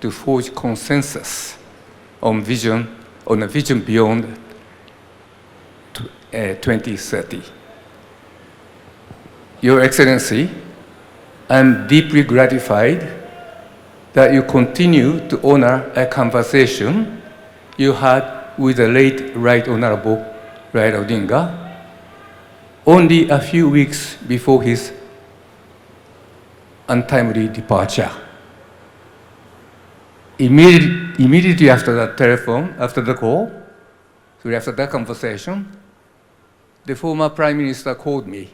to forge consensus on a vision beyond 2030. Your Excellency, I'm deeply gratified that you continue to honor a conversation you had with the late Right Honorable Raila Odinga only a few weeks before his untimely departure. Immediately after that conversation, the former Prime Minister called me.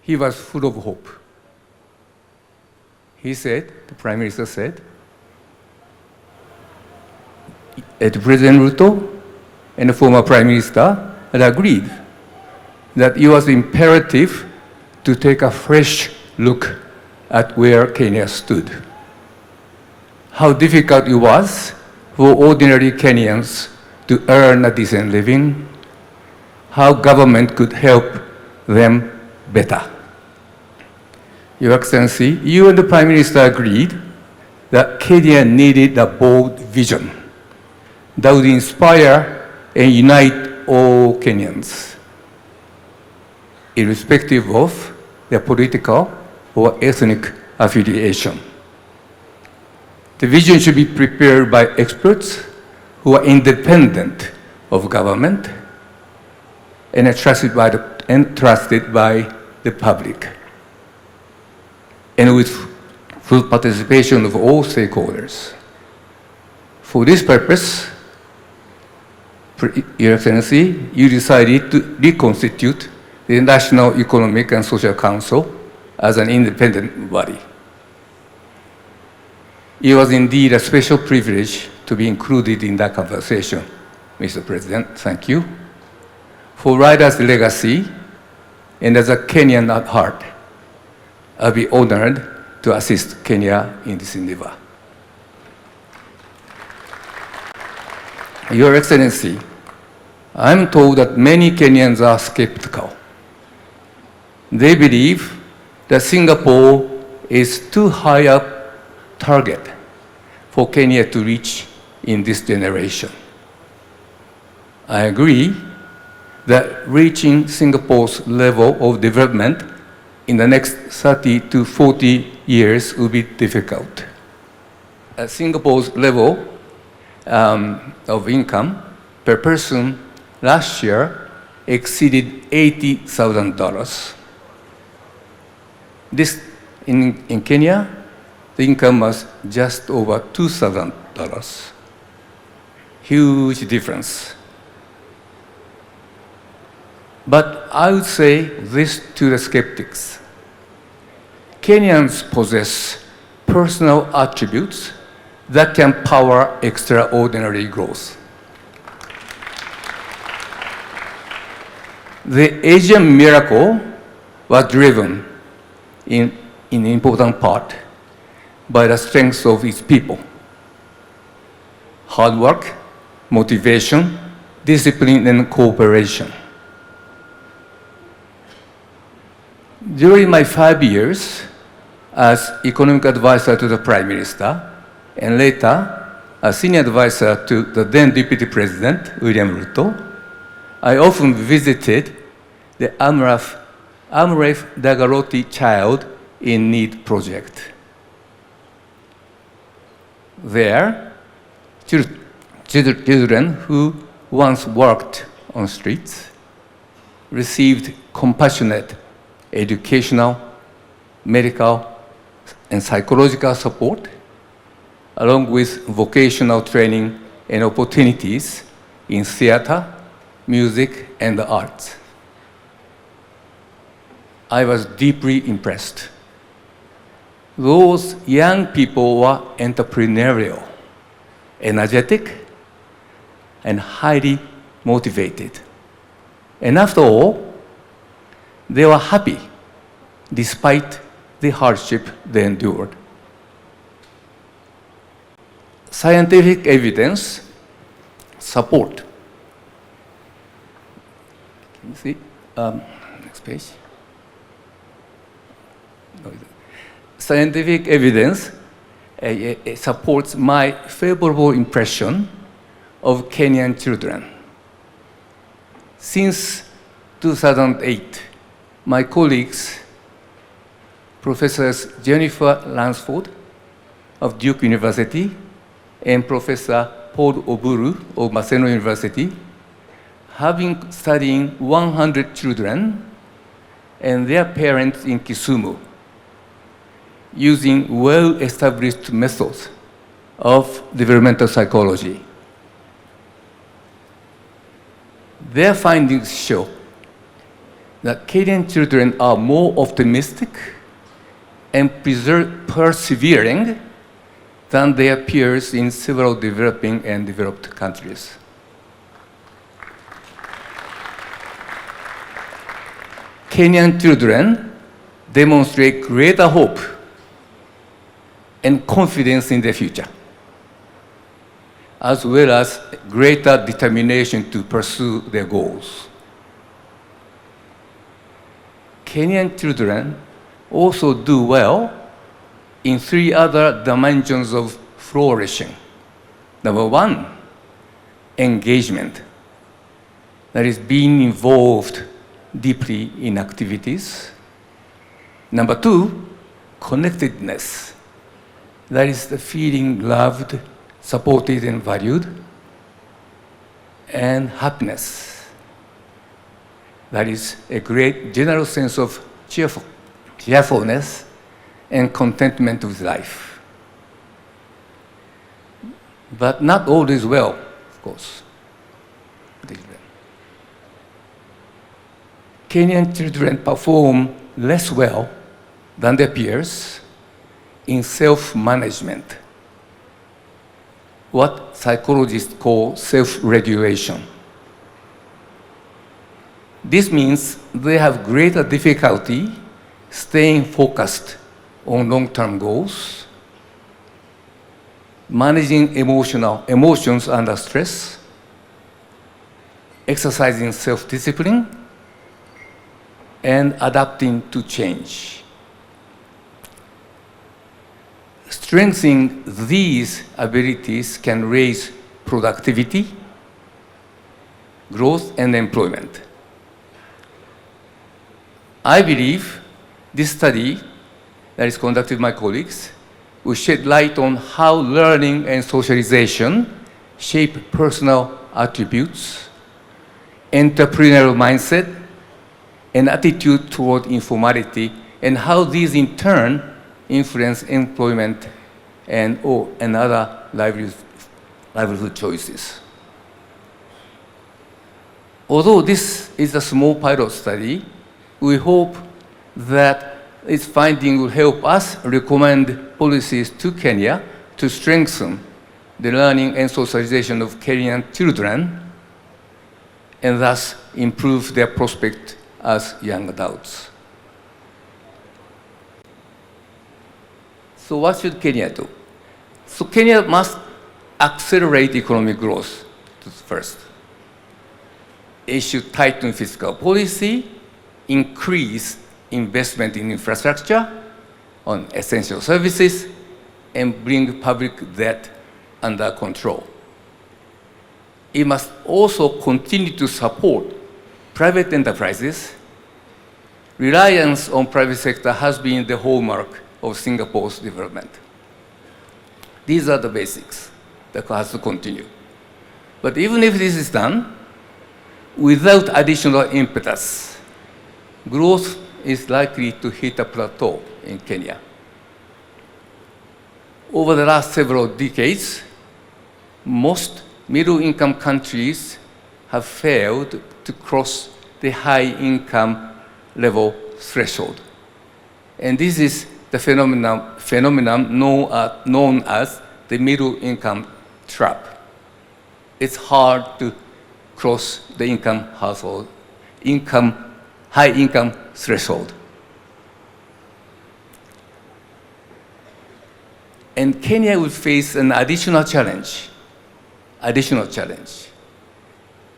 He was full of hope. He said, the Prime Minister said, President Ruto and the former Prime Minister had agreed that it was imperative to take a fresh look at where Kenya stood. How difficult it was for ordinary Kenyans to earn a decent living, how government could help them better. Your Excellency, you and the Prime Minister agreed that Kenya needed a bold vision that would inspire and unite all Kenyans, irrespective of their political or ethnic affiliation. The vision should be prepared by experts who are independent of government and trusted by the public, and with full participation of all stakeholders. For this purpose, Your Excellency, you decided to reconstitute the National Economic and Social Council as an independent body. It was indeed a special privilege to be included in that conversation, Mr. President. Thank you. For Raila's legacy, and as a Kenyan at heart, I'll be honored to assist Kenya in this endeavor. Your Excellency, I'm told that many Kenyans are skeptical. They believe that Singapore is too high up target for Kenya to reach in this generation. I agree that reaching Singapore's level of development in the next 30 to 40 years will be difficult. Singapore's level of income per person last year exceeded $80,000. This, in Kenya, the income was just over $2,000. Huge difference. But I would say this to the skeptics. Kenyans possess personal attributes that can power extraordinary growth. The Asian miracle was driven in important part by the strength of its people. Hard work, motivation, discipline, and cooperation. During my 5 years as economic advisor to the Prime Minister, and later as senior advisor to the then Deputy President, William Ruto, I often visited the Amref Dagaroti Child in Need project. There, children who once worked on streets received compassionate educational, medical, and psychological support, along with vocational training and opportunities in theater, music, and the arts. I was deeply impressed. Those young people were entrepreneurial, energetic, and highly motivated. And after all, they were happy despite the hardship they endured. Scientific evidence support. Can you see? Next page. Scientific evidence supports my favorable impression of Kenyan children. Since 2008, my colleagues, Professors Jennifer Lansford of Duke University and Professor Paul Oburu of Maseno University, have been studying 100 children and their parents in Kisumu using well-established methods of developmental psychology. Their findings show that Kenyan children are more optimistic and persevering than their peers in several developing and developed countries. Kenyan children demonstrate greater hope and confidence in the future, as well as greater determination to pursue their goals. Kenyan children also do well in 3 other dimensions of flourishing. Number 1, engagement. That is, being involved deeply in activities. Number 2, connectedness. That is the feeling loved, supported, and valued. And happiness. That is a great general sense of cheerfulness and contentment with life. But not all is well, of course. Kenyan children perform less well than their peers in self-management, what psychologists call self-regulation. This means they have greater difficulty staying focused on long-term goals, managing emotions under stress, exercising self-discipline, and adapting to change. Strengthening these abilities can raise productivity, growth, and employment. I believe this study that is conducted by my colleagues will shed light on how learning and socialization shape personal attributes, entrepreneurial mindset, and attitude toward informality, and how these in turn influence employment and other livelihood choices. Although this is a small pilot study, we hope that its finding will help us recommend policies to Kenya to strengthen the learning and socialization of Kenyan children and thus improve their prospect as young adults. So what should Kenya do? So Kenya must accelerate economic growth first. It should tighten fiscal policy, increase investment in infrastructure, on essential services, and bring public debt under control. It must also continue to support private enterprises. Reliance on private sector has been the hallmark of Singapore's development. These are the basics that has to continue. But even if this is done, without additional impetus, growth is likely to hit a plateau in Kenya. Over the last several decades, most middle-income countries have failed to cross the high-income level threshold. And this is the phenomenon known as the middle-income trap. It's hard to cross the high-income threshold. And Kenya will face an additional challenge.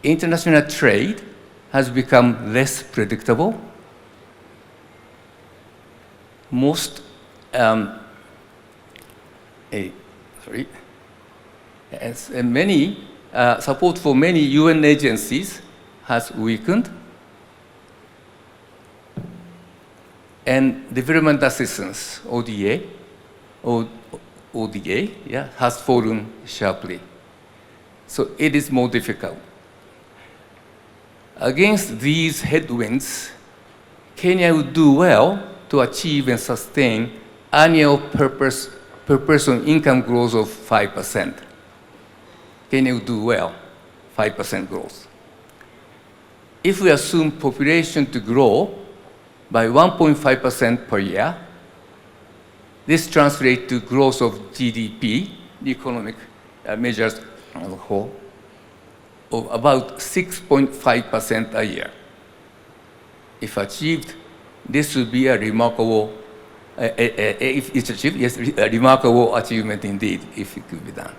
International trade has become less predictable. sorry. And many support for many UN agencies has weakened, and development assistance (ODA) has fallen sharply. So it is more difficult. Against these headwinds, Kenya would do well to achieve and sustain annual per person income growth of 5%. Kenya would do well, 5% growth. If we assume population to grow by 1.5% per year, this translates to growth of GDP, the economic measures as a whole, of about 6.5% a year. If achieved, this would be a remarkable, if it's achieved, yes, a remarkable achievement indeed, if it could be done.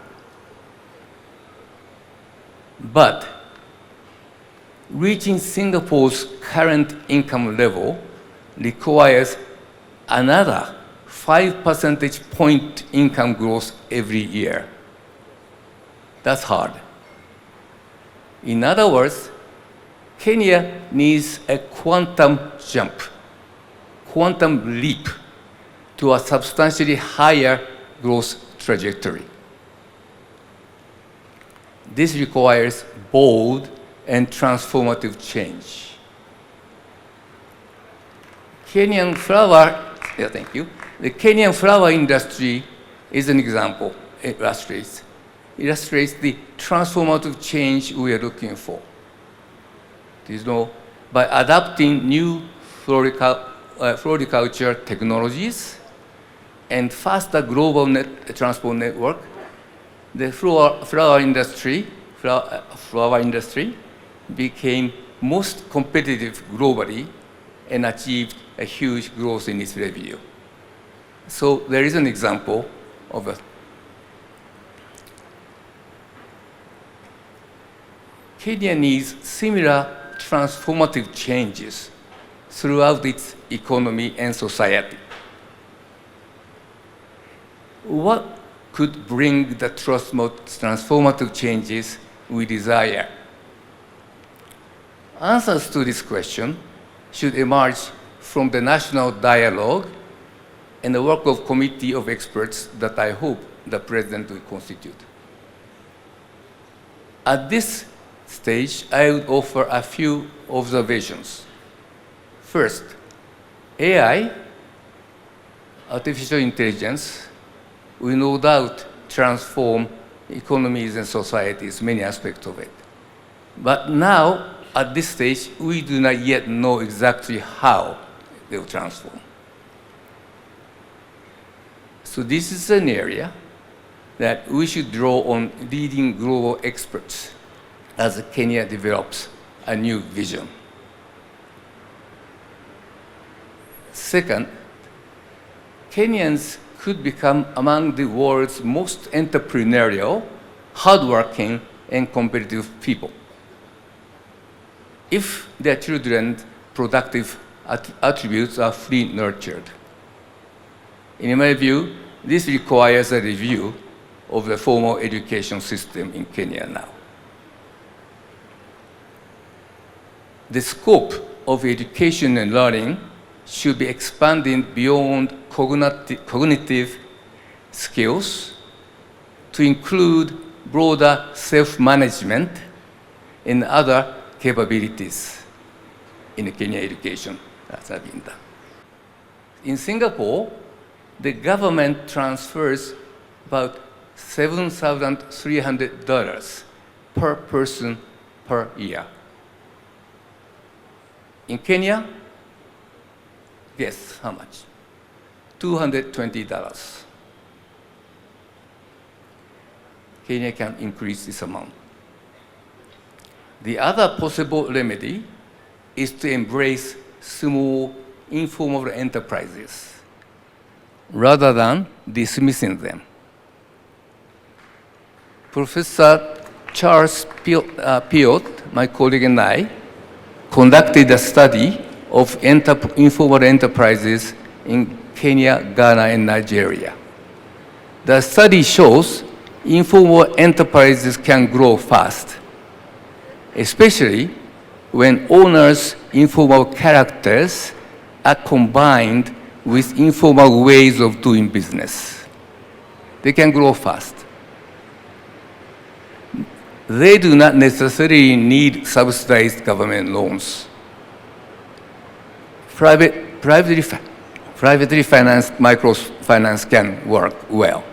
But reaching Singapore's current income level requires another 5 percentage point income growth every year. That's hard. In other words, Kenya needs a quantum jump, quantum leap to a substantially higher growth trajectory. This requires bold and transformative change. Kenyan flower, thank you. The Kenyan flower industry is an example. It illustrates the transformative change we are looking for. By adapting new floriculture technologies and faster global transport network, the flower industry became most competitive globally and achieved a huge growth in its revenue. So there is an example of a Kenya needs similar transformative changes throughout its economy and society. What could bring the transformative changes we desire? Answers to this question should emerge from the national dialogue and the work of committee of experts that I hope the President will constitute. At this stage, I would offer a few observations. First, AI, artificial intelligence, will no doubt transform economies and societies, many aspects of it. But now, at this stage, we do not yet know exactly how they will transform. So this is an area that we should draw on leading global experts as Kenya develops a new vision. Second, Kenyans could become among the world's most entrepreneurial, hardworking, and competitive people if their children's productive attributes are fully nurtured. In my view, this requires a review of the formal education system in Kenya now. The scope of education and learning should be expanded beyond cognitive skills to include broader self-management and other capabilities in Kenya education that have been done. In Singapore, the government transfers about $7,300 per person per year. In Kenya, guess how much? $220. Kenya can increase this amount. The other possible remedy is to embrace small, informal enterprises rather than dismissing them. Professor Charles Piot, my colleague, and I conducted a study of informal enterprises in Kenya, Ghana, and Nigeria. The study shows informal enterprises can grow fast, especially when owners' informal characters are combined with informal ways of doing business. They can grow fast. They do not necessarily need subsidized government loans. Privately financed microfinance can work well.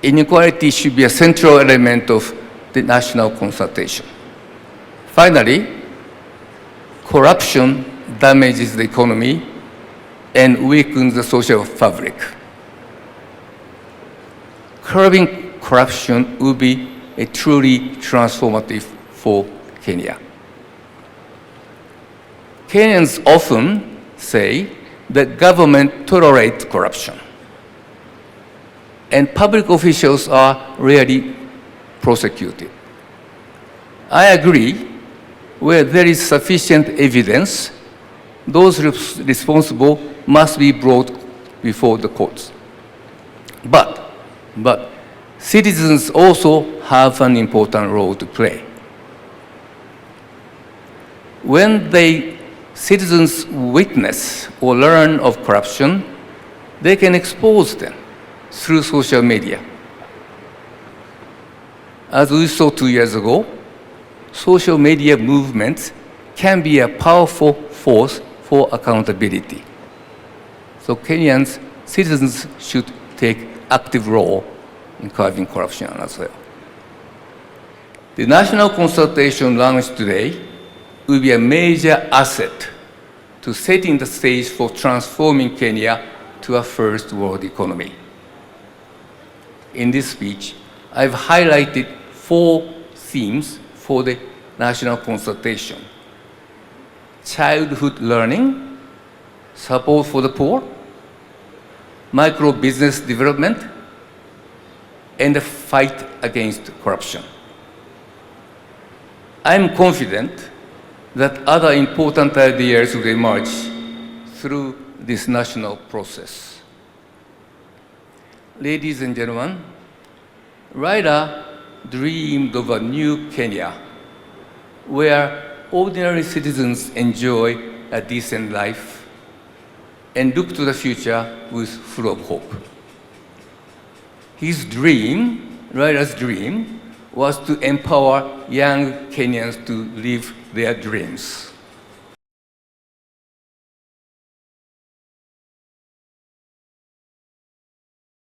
Inequality should be a central element of the national consultation. Finally, corruption damages the economy and weakens the social fabric. Curbing corruption would be a truly transformative for Kenya. Kenyans often say that government tolerates corruption, and public officials are rarely prosecuted. I agree, where there is sufficient evidence, those responsible must be brought before the courts. But citizens also have an important role to play. When citizens witness or learn of corruption, they can expose them through social media. As we saw 2 years ago, social media movements can be a powerful force for accountability. So Kenyan citizens should take active role in curbing corruption as well. The national consultation launched today will be a major asset to setting the stage for transforming Kenya to a first world economy. In this speech, I've highlighted 4 themes for the national consultation: childhood learning, support for the poor, micro-business development, and the fight against corruption. I'm confident that other important ideas will emerge through this national process. Ladies and gentlemen, Ryder dreamed of a new Kenya where ordinary citizens enjoy a decent life and look to the future with full of hope. His dream, Ryder's dream, was to empower young Kenyans to live their dreams.